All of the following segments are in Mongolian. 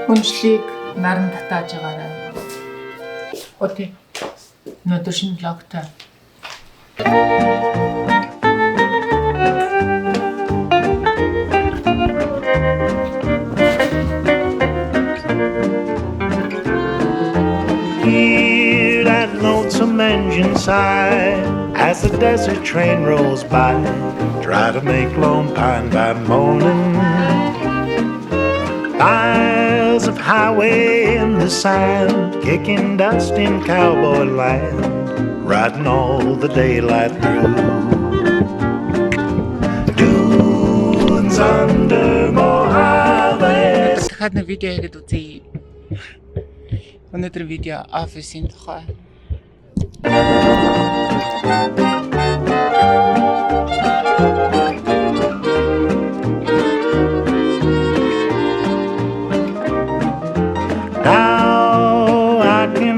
Үншлийг наран татааж байгаарай. Окей. Өнөөдөр шинэ влогтой. Hear that lonesome engine sigh as the desert train rolls by. Try to make Lone Pine by morning. Miles of highway in the sand, kicking dust in cowboy land, riding all the daylight through. Dunes under Mojave. Дахиад нэг видео хийгээд үзье. Өнөөдөр видео офисын тухай.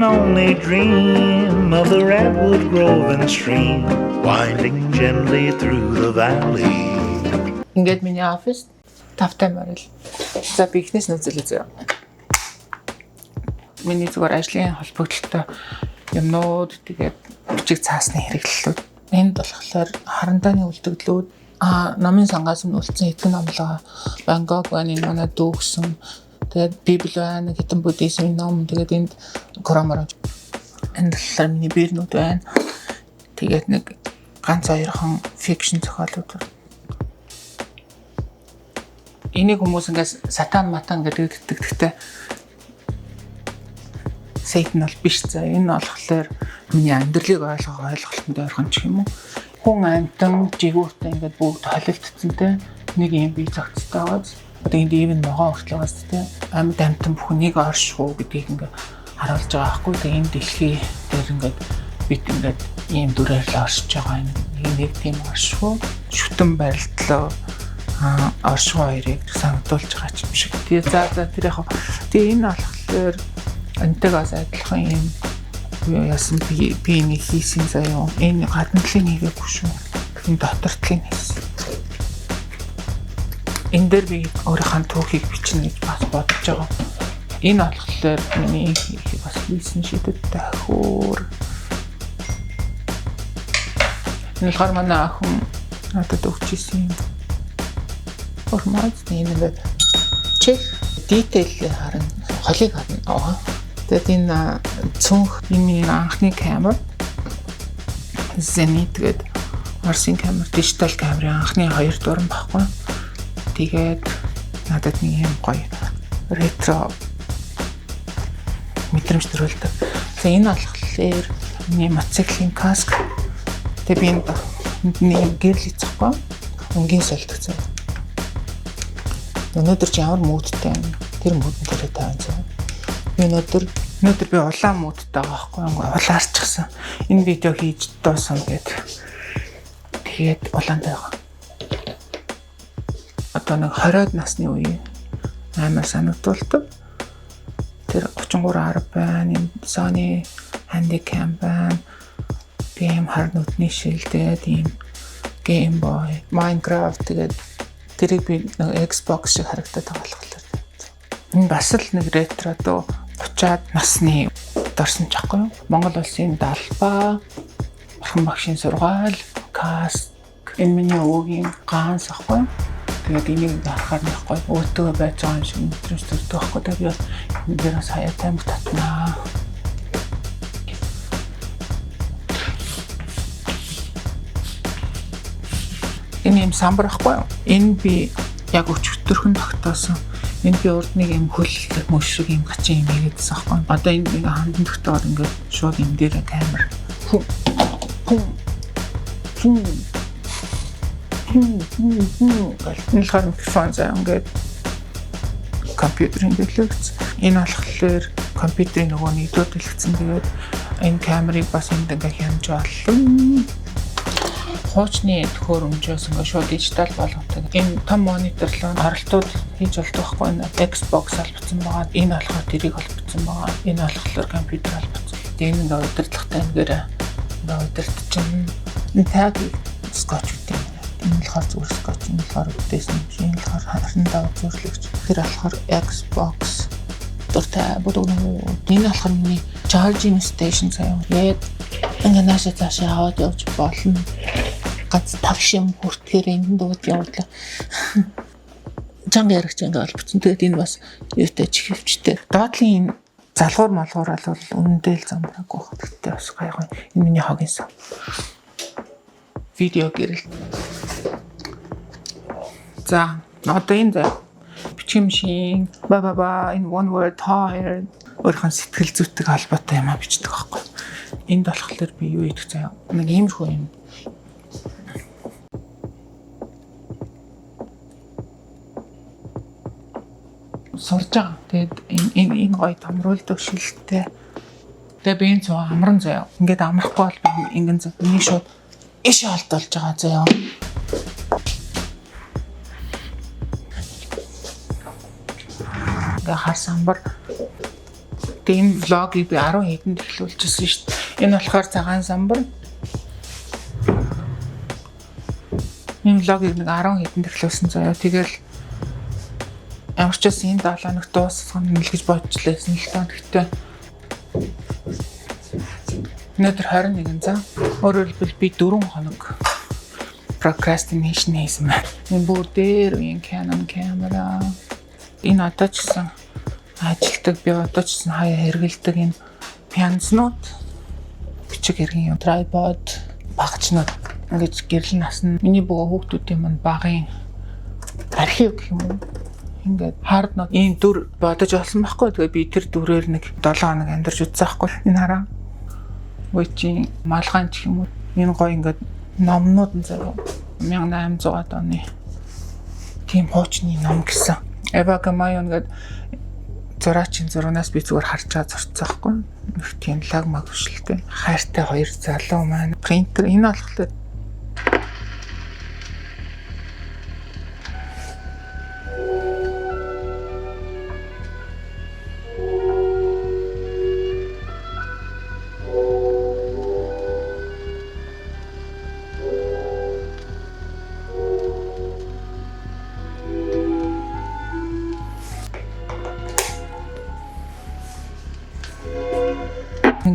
Only dream of the redwood grove and stream winding gently through the valley. Ингээд миний офис тавтай морил. За би ихнээс нь үзэл үзье. Миний зүгээр ажлын холбогдлолтой юмнууд тэгээд бичиг цаасны хэрэглэлүүд. Энд болохоор харандааны үлдэгдлүүд номын сангаас нь үлдсэн хэдэн номлоо Ван Гог байна, манай дүүгсэн. Тэгээд Библи байна, хитэн буддизмын ном, тэгээд энд Коран энд болохоор миний биернүүд байна. Тэгээд нэг ганц хоёрхан фикшн зохиолууд байна. Энийг хүмүүс ингээс сатан матан гэдэг тэгтээ Сатан бол биш за энэ болохоор миний амьдралыг ойлголтод ойрхон ч юм уу. Хүн амтан жигүүртэй ингээд бүгд холилдцсантэй нэг юм бие зогцтой байгааз. Одоо энд even могоо хүртлээс тэ амьд амтан бүхнийг оршихуу гэдгийг ингээд харуулж байгаа байхгүй. Тэгээ энэ дэлхий дээр ингээд бид ингээд ийм дүрээр л оршиж байгаа нэг тийм оршихуу шүтэн барилдлаа оршихуу хоёрыг санагдуулж байгаа юм шиг. Тэгээ за тэр яг тэгээ энэ болохоор энтэйгээс адилхан юм яасан би нэг хийсэн заяа энэ гаднадлын хийгээгүй шүү. Энэ дотортлын хийсэн. Энэ дээр би өөрийнхөө түүхийг бичнэ гэж бас бодож байгаа. Энэ болохоор миний бас хийсэн шийдвэртэй хөр. Энэ болохоор манай охин надад өгчээсэн юм. Ормоц нэмээд чих детейл харна холыг харна. Тэгээд энэ цонх миний анхны камер Zenit гэдэг Орсын камер, дижитал камерын анхны 2 дуран баггүй. Тэгээд надад нэг юм гоё ретро мэдрэмж төрүүлдэг. За энэ болохоор миний мотоциклийн каск. Тэгээд би энд нэг гэрэл хийчихгүй. Өнгийн солилцсон. Өнөөдөр чи ямар муудтай юм? Тэр муудын дээр тавьсан. Би өнөөдөр би улаан муудтай байгаа байхгүй юу? Улаарчихсан. Энэ видео хийж дуусан гэдэг. Тэгээд улаантай байгаа. Одоо нэг 20-аад насны үе амар санагдуулдаг. Тэр 33 байна, Sony Handycam байна. Тийм хар нүдний шилдээд ийм Game Boy, Minecraft тэгээд тэрийг би Xbox шиг харагдаад байгаа болохоор. Энэ бас л нэг ретро дөө 30-аад насны дорсон ч аахгүй юу? Монгол улсын далбаа, орхон багшийн сургаал, каст, энэ миний өвгийн ганц аахгүй юу? Тэгээд энийг харахаар нэхгүй өөртөө байж байгаа юм шиг мэдрэмж төрдөг байхгүй та би бас энэ дээрээс хаяа таймер татнаа. Энэ юм самбар ахгүй юу? Энэ би яг өчтөрхөн тогтоосон. Энэ би урд нэг юм хөллөлт мөшрөг юм гачин юм хийгээдсэн ахгүй юу? Одоо энэ нэг хандан тогтоод ингээд шууд энэ дээр камер. Энэ хар микрофон заа ингээд компьютерын дэлгэц. Энэ болохоор компьютерийн нөгөө нэгдүгээр дэлгэцэн тэгээд энэ камерыг бас энд ингээд хянаж болно. Хуучны төхөөрөмжөөс ингээд шууд дижитал болгодог. Энэ том мониторлоо оролтууд хийж болдог байхгүй энэ Xbox албацсан байгаа. Энэ болохоор тэрийг албацсан байгаа. Энэ болохоор компьютер албацсан. Тэгээд энэ ингээд удирдлагатай нэгээр ингээд удирдчихна. Энэ таг скотч гэдэг юм. Энэ болохоор зүгээр скотч, энэ болохоор үдээсэн юм. Энэ болохоор харандаа үзүүлэгч. Тэр болохоор Xbox дуртай бүгд энэ болохоор миний charging station заяа. Яг ингээ наашаа цаашаа аваад явж болно. Гац тавшин хүртэхээр энд дууд явуулаа. Чанга яригч ингээ олбцсон. Тэгээд энэ бас юутай чихвчтэй. Доотлын залгуур малгуур бол үнэндээ л замбраагүй хэрэгтэй бас гайгүй. Энэ миний хогийн сан. Видео гэрэл. За, одоо энэ зэ бичимшин баба in one word tired өөрхөн сэтгэл зүйтэй холбоотой юм а бичдэг байхгүй. Энд болохоор би юу идэх заяа. Нэг иймэрхүү юм. Сурж байгаа. Тэгээд энэ гоё томруулдаг шилттэй. Тэгээд би энэ цаа амран заяа. Ингээд амрахгүй бол би ингэн зав. Миний шууд иш олдолж байгаа заяа. Ингээ хар самбар. Тэгээд влогийг би 10 хэдэнд эхлүүлчихсэн шүү дээ. Энэ болохоор цагаан самбар. Энэ влогийг нэг 10 хэдэнд эхлүүлсэн заяа. Тэгэл ямар ч бас энэ 7 хоног дуусгах нь л гэж бодчихлээсэн л таа. Гэхдээ өнөөдөр 21 за. Өөрөөр хэлбэл би 4 хоног procrastination хийсэн байна. Энэ бүр дээр үеийн Canon камера. Энэ одоо ч гэсэн ажилтдаг би одоо ч гэсэн хаяа хэрэгэлдэг энэ пянцнууд бичиг хэргийн tripod багчнууд ингэж гэрэл насна. Миний богоо хүүхдүүдийн манд багын архив гэх юм уу? Ингээд hard note ийм дүр бодож олсон байхгүй. Тэгээ би тэр дүрээр нэг 7 хоног амьдарч үзсэн байхгүй. Энэ хараа. Үеийн малгаан ч юм уу. Энэ гоё ингээд номнууд нь заяа 1800-аад оны тийм хуучны ном гэсэн. Эва Камайон гээд зураачийн зурнаас би зүгээр харж байгаа зурцсан байхгүй. Их тийм лаг маг хөшөлтэй. Хайртай хоёр залуу маань принтер энэ болохоор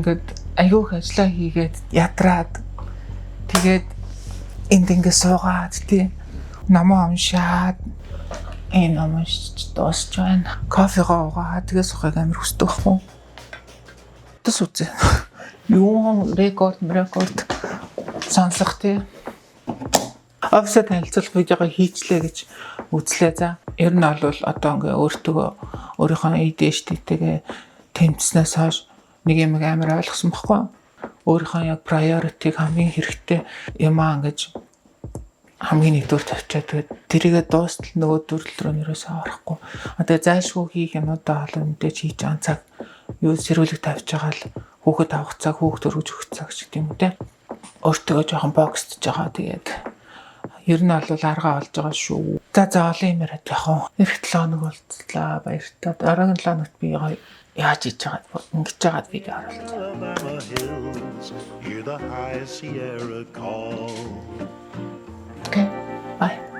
ингээд аюух ажиллаа хийгээд ядраад тэгээд энд ингээд суугаад тий номоо уншаад энэ номш дуусч байна. Кофегоо уугаад тэгээд суухыг амар хүсдэг байхгүй. Тэс үзээ. Юу рекорд сонсох тий. Офсет танилцуулах видеого хийчлээ гэж үзлээ за. Ер нь бол одоо ингээ өөрийнхөө ADHD-тэйгээ тэмцснээс хойш нэг юм амар ойлгосон бохгүй. Өөрийнхөө яг priority-г хамгийн хэрэгтэй юм аа гэж хамгийн нэгдүгээр тавьчаад тэгээд тэрийгээ дуустал нөгөө дүрлэл рүү нэрээсээ орохгүй. Одоо зайлшгүй хийх юмудаа бол мэдээж хийж байгаа цаг юу сэрүүлэг тавьж байгаа л хүүхэд авах цаг, хүүхэд өргөж өгөх цаг гэдэг юм үү те. Өөртөө жоохон боксдж байгаа тэгээд ер нь бол аргаа олж байгаа шүү. За олон юм яриад яг хаа. Эх 7 хоног болцлаа баяртай. Дараагийн 7 хоногт би яаж хийж байгаа ингэж байгаад видео оруулах. Okay, bye.